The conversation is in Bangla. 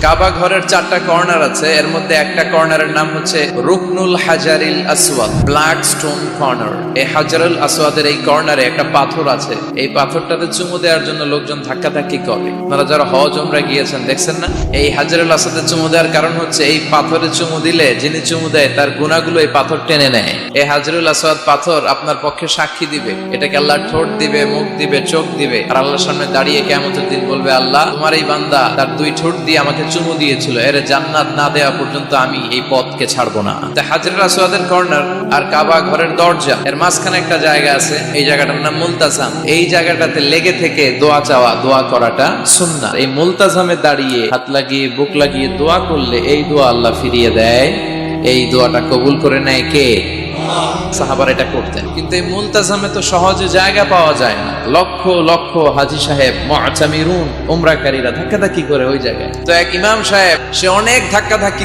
কাবা ঘরের 4টা কর্নার আছে, এর মধ্যে একটা কর্নারের নাম হচ্ছে রুকনুল হাজারিল আসওয়াদ, ব্ল্যাক স্টোন কর্নার। এই হাজারুল আসওয়াদের এই কর্নারে একটা পাথর আছে, এই পাথরটাতে চুমু দেওয়ার জন্য লোকজন ধাক্কাধাক্কি করে। আপনারা যারা হজ উমরা গিয়েছেন দেখছেন না, এই হাজারুল আসওয়াদে চুমু দেওয়ার কারণ হচ্ছে এই পাথরে চুমু দিলে যিনি চুমু দেয় তার গুনাহগুলো এই পাথর টেনে নেয়। এই হাজারুল আসওয়াদ পাথর আপনার পক্ষে সাক্ষী দিবে, এটাকে আল্লাহ ঠোঁট দিবে, মুখ দিবে, চোখ দিবে, আর আল্লাহর সামনে দাঁড়িয়ে কিয়ামতের দিন বলবে, আল্লাহ তোমার এই বান্দা তার 2 ঠোঁট দিয়ে আমাকে চুমু দিয়েছিল, এর জান্নাত না দেওয়া পর্যন্ত আমি এই পথকে ছাড়বো না। হাজরুল আসওয়াদের কর্নার আর কাবা ঘরের দরজা এর মাঝখানে একটা জায়গা আছে, এই জায়গাটার নাম মুলতাজাম। এই জায়গাটাতে লেগে থেকে দোয়া চাওয়া, দোয়া করাটা সুন্নাহ। এই মুলতাজামে দাঁড়িয়ে হাত লাগিয়ে বুক লাগিয়ে দোয়া করলে এই দোয়া আল্লাহ ফিরিয়ে দেয়। এই দোয়াটা কবুল করে নেয় কে? সাহাবারা এটা করতেন। কিন্তু এই মুলতাজামে তো সহজে জায়গা পাওয়া যায় না, লক্ষ লক্ষ হাজী সাহেব মুআতামিরুন উমরাকারীরা ধাক্কাধাক্কি করে ওই জায়গায়। তো এক ইমাম সাহেব, সে অনেক ধাক্কাধাক্কি